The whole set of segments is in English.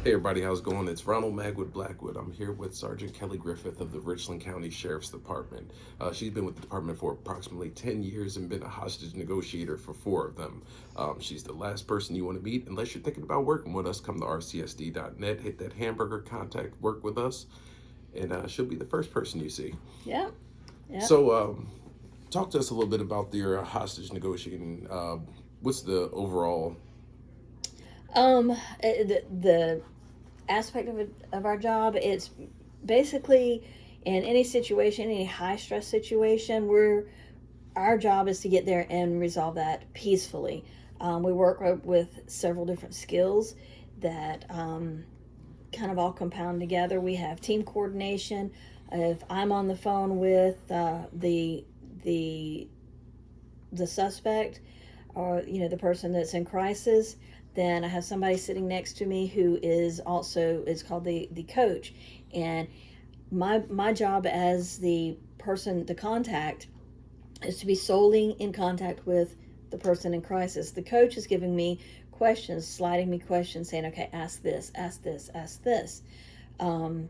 Hey everybody, how's it going? It's Ronald Magwood Blackwood. I'm here with Sergeant Kelly Griffith of the Richland County Sheriff's Department. She's been with the department for approximately 10 years and been a hostage negotiator for 4 of them. She's the last person you want to meet unless you're thinking about working with us. Come to rcsd.net, hit that hamburger contact, work with us, and she'll be the first person you see. Yeah, yeah. So, talk to us a little bit about your hostage negotiating. What's the overall? The aspect of our job, it's basically in any situation, any high stress situation, our job is to get there and resolve that peacefully. We work with several different skills that kind of all compound together. We have team coordination. If I'm on the phone with the the suspect, or the person that's in crisis, then I have somebody sitting next to me who is also is called the coach. And my job as the person, the contact, is to be solely in contact with the person in crisis. The coach is giving me questions, sliding me questions, saying, okay, ask this, ask this, ask this. Then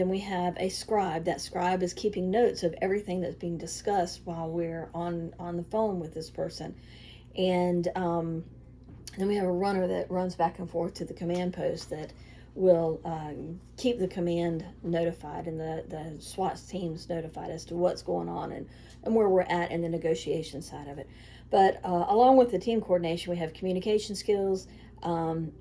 we have a scribe. That scribe is keeping notes of everything that's being discussed while we're on the phone with this person. And then we have a runner that runs back and forth to the command post that will keep the command notified and the SWAT teams notified as to what's going on and where we're at in the negotiation side of it. But along with the team coordination, we have communication skills.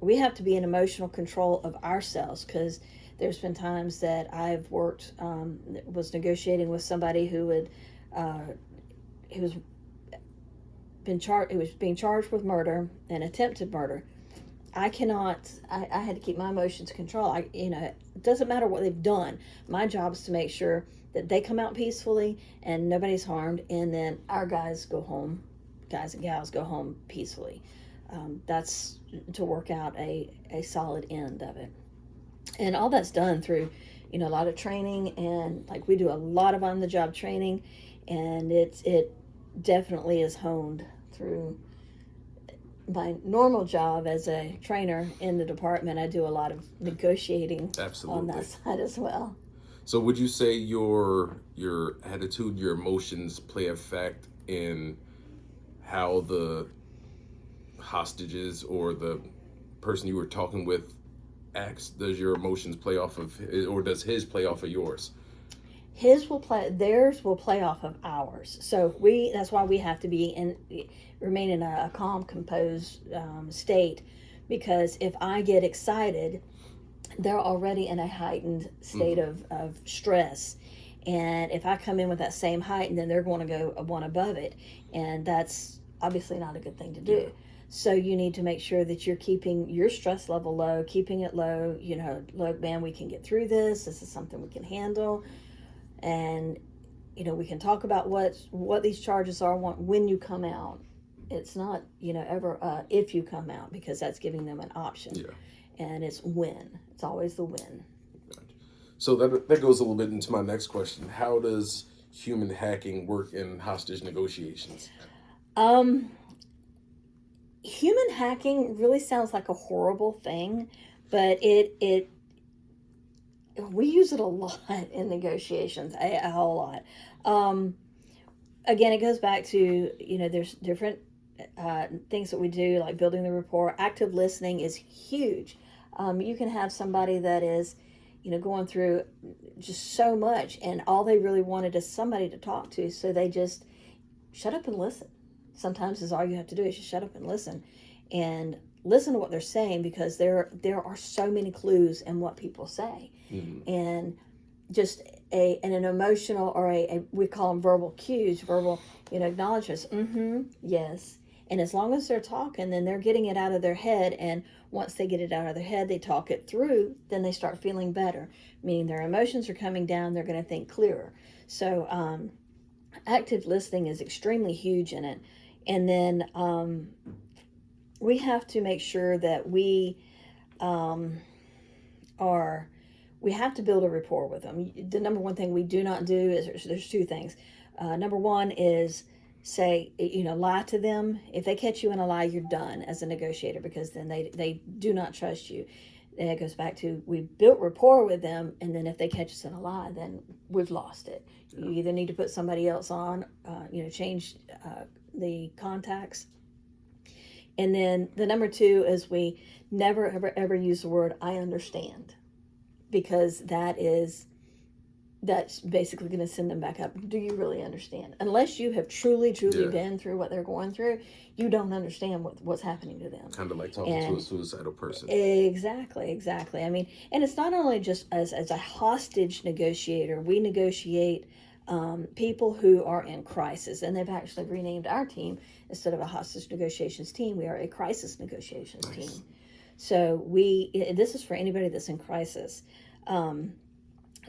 We have to be in emotional control of ourselves, because there's been times that I've worked, was negotiating with somebody who was who was being charged with murder and attempted murder. I cannot. I had to keep my emotions in control. It doesn't matter what they've done. My job is to make sure that they come out peacefully and nobody's harmed, and then our guys go home, guys and gals go home peacefully. That's to work out a solid end of it, and all that's done through, a lot of training, and like we do a lot of on the job training, and it definitely is honed through my normal job as a trainer in the department. I do a lot of negotiating on that Absolutely. side as well. So would you say your attitude, your emotions play a fact in how the hostages or the person you were talking with acts? Does your emotions play off of, or does his play off of yours? Theirs will play off of ours. So that's why we have to remain in a calm, composed state, because if I get excited, they're already in a heightened state Mm-hmm. of stress. And if I come in with that same height, then they're going to go one above it. And that's obviously not a good thing to Yeah. do. So you need to make sure that you're keeping your stress level low, keeping it low. Look, man, we can get through this. This is something we can handle. And, we can talk about what these charges are when you come out. It's not, ever if you come out, because that's giving them an option. Yeah. And it's when. It's always the when. Gotcha. So that goes a little bit into my next question. How does human hacking work in hostage negotiations? Um, Human hacking really sounds like a horrible thing, but it we use it a lot in negotiations, a whole lot. Um, Again, it goes back to, there's different things that we do, like building the rapport. Active listening is huge. You can have somebody that is, going through just so much, and all they really wanted is somebody to talk to, so they just shut up and listen. Sometimes is all you have to do is just shut up and and listen to what they're saying, because there are so many clues in what people say. Mm-hmm. And just an emotional, or we call them verbal cues, verbal, acknowledgments. Mm-hmm, yes. And as long as they're talking, then they're getting it out of their head. And once they get it out of their head, they talk it through, then they start feeling better, meaning their emotions are coming down, they're going to think clearer. So active listening is extremely huge in it. And then we have to make sure that um, are we have to build a rapport with them. The number one thing we do not do is, there's two things. Number one is say, lie to them. If they catch you in a lie, you're done as a negotiator, because then they do not trust you. And it goes back to, we built rapport with them, and then if they catch us in a lie, then we've lost it. You either need to put somebody else on, change the contacts. And then the number 2 is, we never, ever, ever use the word "I understand," because that's basically going to send them back up. Do you really understand? Unless you have truly been through what they're going through, you don't understand what's happening to them. Kind of like talking to a suicidal person. Exactly. I mean, and it's not only just as a hostage negotiator. We negotiate people who are in crisis, and they've actually renamed our team. Instead of a hostage negotiations team, we are a crisis negotiations team. So this is for anybody that's in crisis.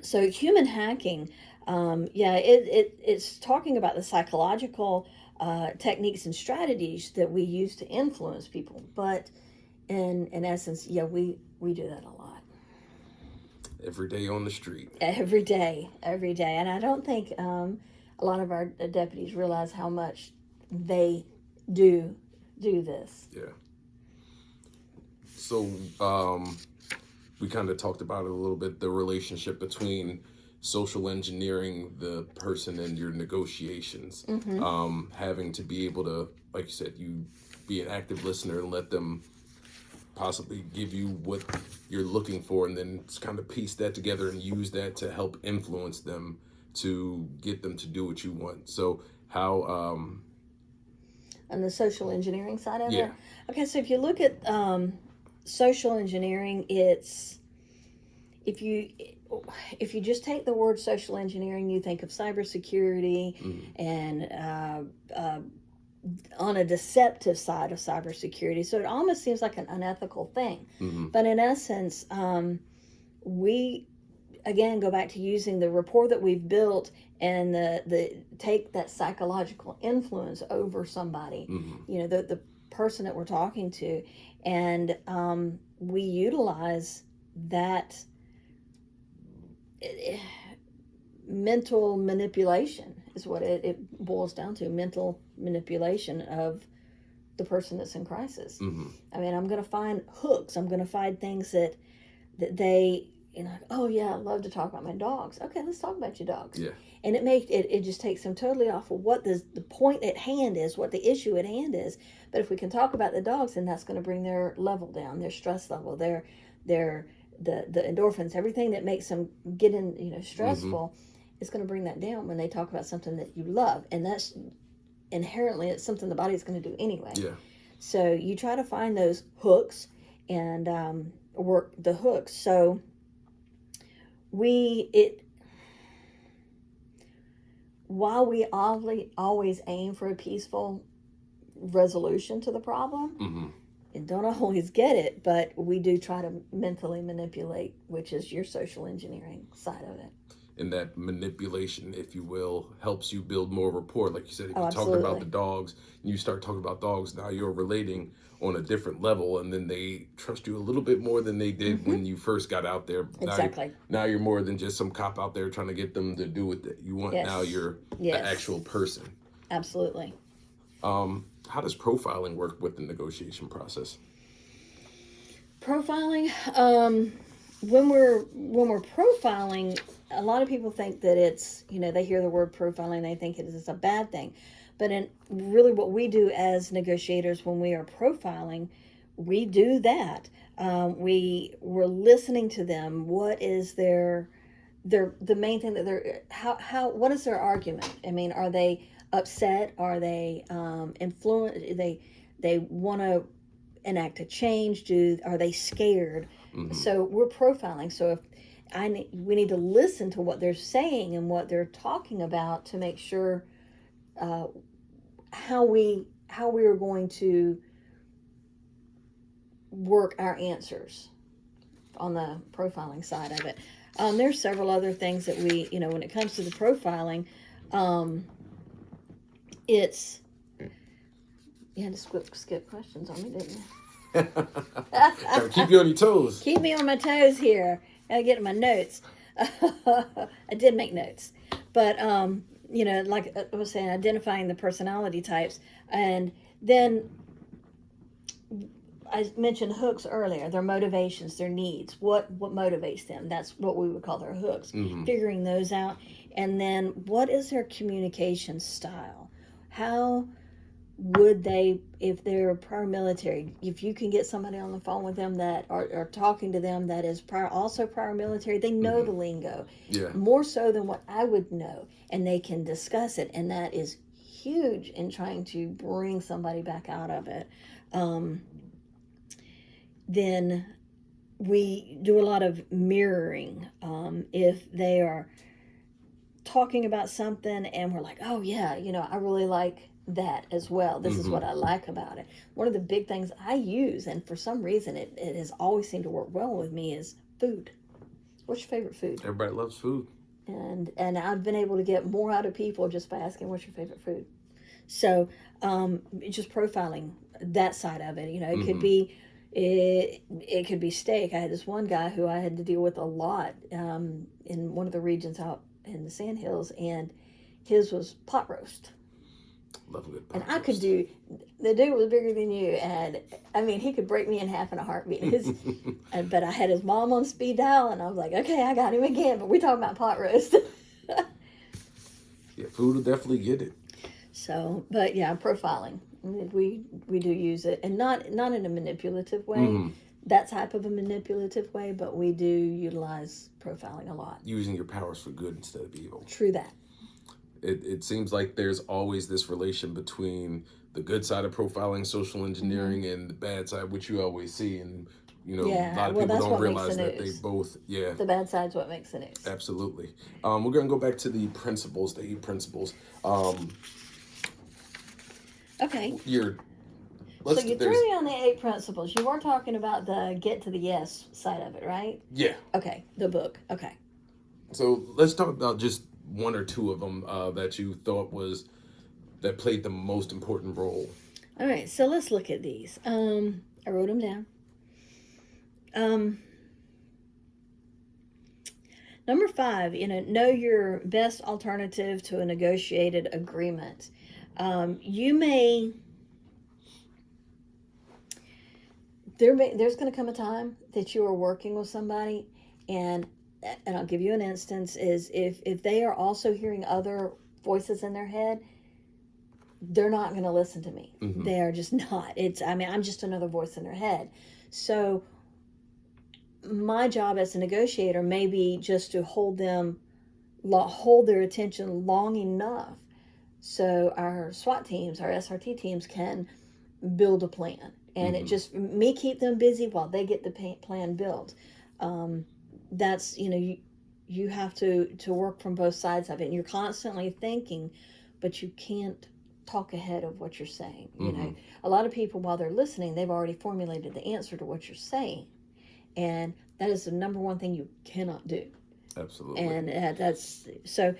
So human hacking, it's talking about the psychological techniques and strategies that we use to influence people. But in essence, we do that a lot. Every day on the street. Every day. And I don't think a lot of our deputies realize how much they do this. Yeah. So, we kind of talked about it a little bit, the relationship between social engineering the person and your negotiations. Having to be able to, like you said, you be an active listener and let them possibly give you what you're looking for, and then kind of piece that together and use that to help influence them to get them to do what you want. So how... on the social engineering side of Yeah. it? Okay, so if you look at social engineering, it's if you just take the word social engineering, you think of cybersecurity and on a deceptive side of cybersecurity. So it almost seems like an unethical thing. But in essence, we again go back to using the rapport that we've built and the take that psychological influence over somebody. The person that we're talking to, and we utilize that mental manipulation is what it boils down to. Mental manipulation of the person that's in crisis. I mean, I'm going to find hooks. I'm going to find things that they, oh yeah, I love to talk about my dogs. Okay, let's talk about your dogs. Yeah. And it just takes them totally off of what the point at hand is, what the issue at hand is. But if we can talk about the dogs, then that's going to bring their level down, their stress level, the endorphins, everything that makes them get in, stressful, is going to bring that down when they talk about something that you love. And that's inherently, it's something the body's going to do anyway. Yeah. So you try to find those hooks and work the hooks. So while we always aim for a peaceful resolution to the problem, and don't always get it, but we do try to mentally manipulate, which is your social engineering side of it. And that manipulation, if you will, helps you build more rapport. Like you said, if you talk absolutely. about the dogs, and you start talking about dogs, now you're relating on a different level, and then they trust you a little bit more than they did when you first got out there. Exactly. Now you're more than just some cop out there trying to get them to do what you want. Yes. Now you're the actual person. Absolutely. How does profiling work with the negotiation process? Profiling, when we're profiling, a lot of people think that it's, they hear the word profiling, they think it is a bad thing. But really what we do as negotiators when we are profiling, we do that. We're listening to them. What is the main thing that what is their argument? I mean, are they upset? Are they influenced? They want to enact a change? Are they scared? So we're profiling. So we need to listen to what they're saying and what they're talking about to make sure how we are going to work our answers on the profiling side of it. There's several other things that we, when it comes to the profiling, you had to skip questions on me, didn't you? Gotta keep you on your toes. Keep me on my toes here. I get my notes. I did make notes, but like I was saying, identifying the personality types, and then I mentioned hooks earlier. Their motivations, their needs, what motivates them. That's what we would call their hooks. Mm-hmm. Figuring those out, and then what is their communication style? How would they, if they're prior military, if you can get somebody on the phone with them that are talking to them that is also prior military, they know the lingo Yeah. more so than what I would know, and they can discuss it, and that is huge in trying to bring somebody back out of it. Then we do a lot of mirroring. If they are talking about something and we're like, oh yeah, I really like that as well. This is what I like about it. One of the big things I use, and for some reason it has always seemed to work well with me, is food. What's your favorite food? Everybody loves food. And I've been able to get more out of people just by asking, what's your favorite food? So just profiling that side of it. It could be it could be steak. I had this one guy who I had to deal with a lot in one of the regions out in the Sandhills, and his was pot roast. Love a good pot And roast. I could do, the dude was bigger than you, and I mean, he could break me in half in a heartbeat. But I had his mom on speed dial, and I was like, okay, I got him again, but we're talking about pot roast. Yeah, food will definitely get it. So, but yeah, profiling. We do use it, and not in a manipulative way, that type of a manipulative way, but we do utilize profiling a lot. Using your powers for good instead of evil. True that. It seems like there's always this relation between the good side of profiling, social engineering, and the bad side, which you always see. And, a lot of people don't realize that they both, The bad side's what makes the news. Absolutely. We're going to go back to the principles, the 8 principles. Okay. So you threw me on the 8 principles. You were talking about the get to the yes side of it, right? Yeah. Okay, the book. Okay. So let's talk about just 1 or 2 of them that you thought that played the most important role. All right, so let's look at these. I wrote them down. Number 5, know your best alternative to a negotiated agreement. There's going to come a time that you are working with somebody, and I'll give you an instance, is if they are also hearing other voices in their head, they're not going to listen to me. They are just not. I'm just another voice in their head. So my job as a negotiator may be just to hold their attention long enough so our SWAT teams, our SRT teams can build a plan. And it just, me keep them busy while they get the plan built. That's, you have to work from both sides of it. And you're constantly thinking, but you can't talk ahead of what you're saying. A lot of people, while they're listening, they've already formulated the answer to what you're saying. And that is the number one thing you cannot do. Absolutely. And that's, so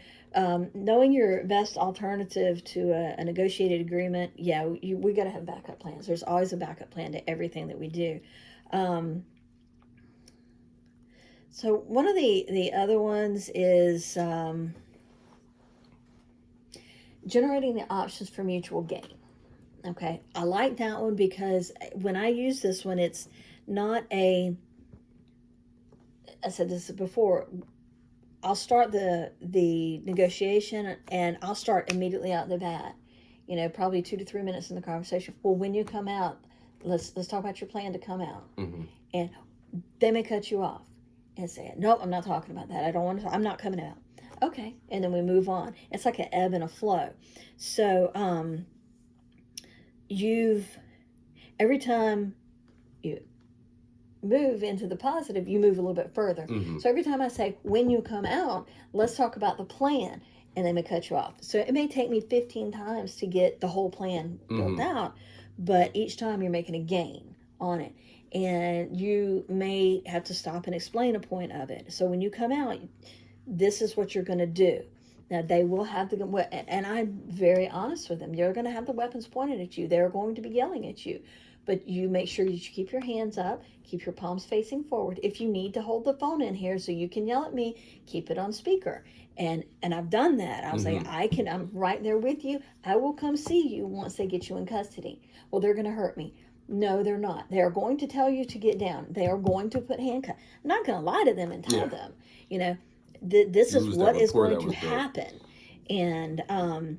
knowing your best alternative to a negotiated agreement, we got to have backup plans. There's always a backup plan to everything that we do. So one of the other ones is generating the options for mutual gain. Okay, I like that one because when I use this one, it's not I said this before, I'll start the negotiation and I'll start immediately out the bat. Probably 2 to 3 minutes in the conversation. Well, when you come out, let's talk about your plan to come out. And they may cut you off and say, nope, I'm not talking about that. I don't want to. I'm not coming out. Okay, and then we move on. It's like an ebb and a flow. So every time you move into the positive, you move a little bit further. So every time I say, when you come out, let's talk about the plan, and they may cut you off. So it may take me 15 times to get the whole plan built out, but each time you're making a gain on it. And you may have to stop and explain a point of it. So when you come out, this is what you're going to do. Now, they will have and I'm very honest with them. You're going to have the weapons pointed at you. They're going to be yelling at you. But you make sure that you keep your hands up, keep your palms facing forward. If you need to hold the phone in here so you can yell at me, keep it on speaker. And I've done that. I'll say, I'm right there with you. I will come see you once they get you in custody. Well, they're going to hurt me. No, they're not. They are going to tell you to get down. They are going to put handcuffs. I'm not going to lie to them and tell Yeah. them, you know, this is Use that what is rapport going that to was built. happen. And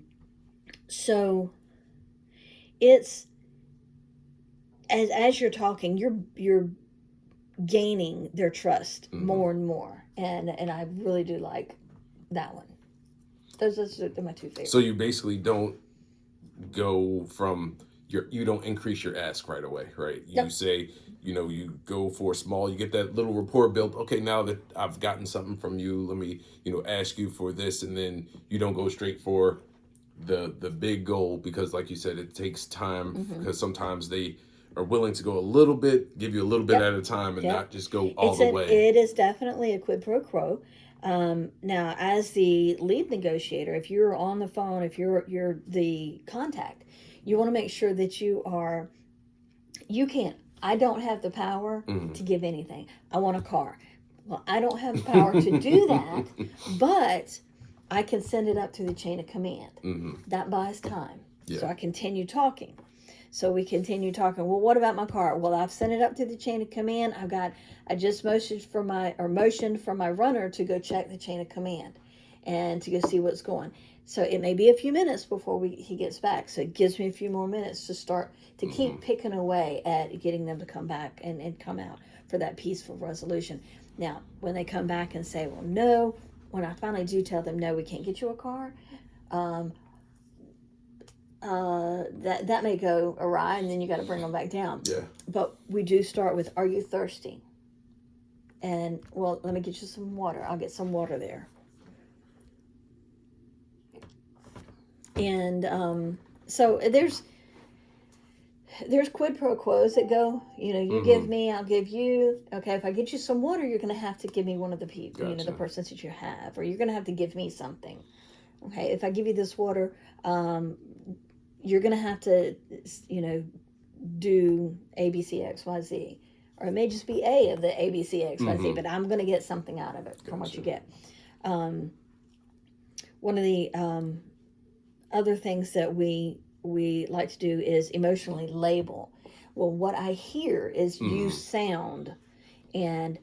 so it's as you're talking, you're gaining their trust more and more, and I really do like that one. Those are my two favorites. So you basically don't go from you don't increase your ask right away, right? You Yep. say, you go for small, you get that little rapport built. Okay, now that I've gotten something from you, let me, ask you for this, and then you don't go straight for the big goal because, like you said, it takes time because sometimes they are willing to go a little bit, give you a little bit Yep. at a time, and Yep. not just go all the way. It is definitely a quid pro quo. Now, as the lead negotiator, if you're on the phone, if you're the contact, you want to make sure that you can't. I don't have the power to give anything. I want a car. Well, I don't have the power to do that, but I can send it up to the chain of command. That buys time. Yeah. So I continue talking. So we continue talking. Well, what about my car? Well, I've sent it up to the chain of command. I just motioned for my runner to go check the chain of command and to go see what's going. So it may be a few minutes before he gets back. So it gives me a few more minutes to start to keep picking away at getting them to come back and come out for that peaceful resolution. Now, when they come back and say, well, no, when I finally do tell them, no, we can't get you a car, that may go awry, and then you got to bring them back down. Yeah. But we do start with, are you thirsty? And, well, let me get you some water. I'll get some water there. And so there's quid pro quos that go, you give me, I'll give you. Okay, if I get you some water, you're going to have to give me one of the people, Gotcha. the persons that you have, or you're going to have to give me something. Okay, if I give you this water, you're going to have to, do A, B, C, X, Y, Z. Or it may just be A of the A, B, C, X, Y, Z, but I'm going to get something out of it from what you get. One of the other things that we like to do is emotionally label. Well, what I hear is you sound, and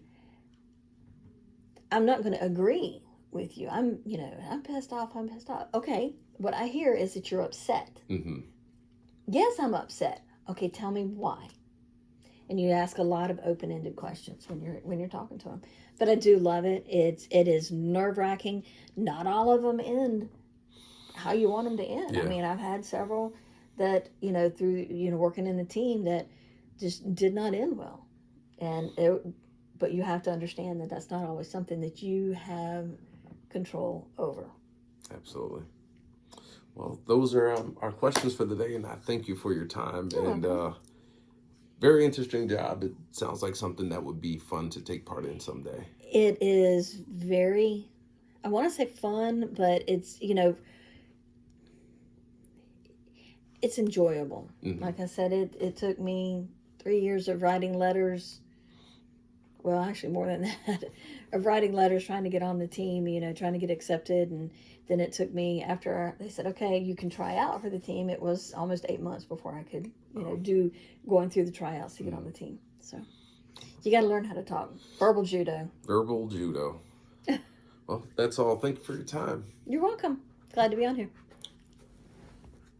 I'm not going to agree with you. I'm pissed off. Okay, what I hear is that you're upset. Yes, I'm upset. Okay, tell me why. And you ask a lot of open-ended questions when you're talking to them. But I do love it. It is nerve-wracking. Not all of them end how you want them to end. Yeah. I mean, I've had several that through working in the team that just did not end well, but you have to understand that that's not always something that you have control over. Absolutely. Well, those are our questions for the day, and I thank you for your time. Very interesting job. It sounds like something that would be fun to take part in someday. It is very, I want to say fun, but it's it's enjoyable. Like I said, it took me 3 years of writing letters. Well, actually more than that, of writing letters, trying to get on the team, trying to get accepted. And then it took me, after they said, okay, you can try out for the team, it was almost 8 months before I could, do going through the tryouts to get on the team. So you got to learn how to talk. Verbal judo. Verbal judo. Well, that's all. Thank you for your time. You're welcome. Glad to be on here.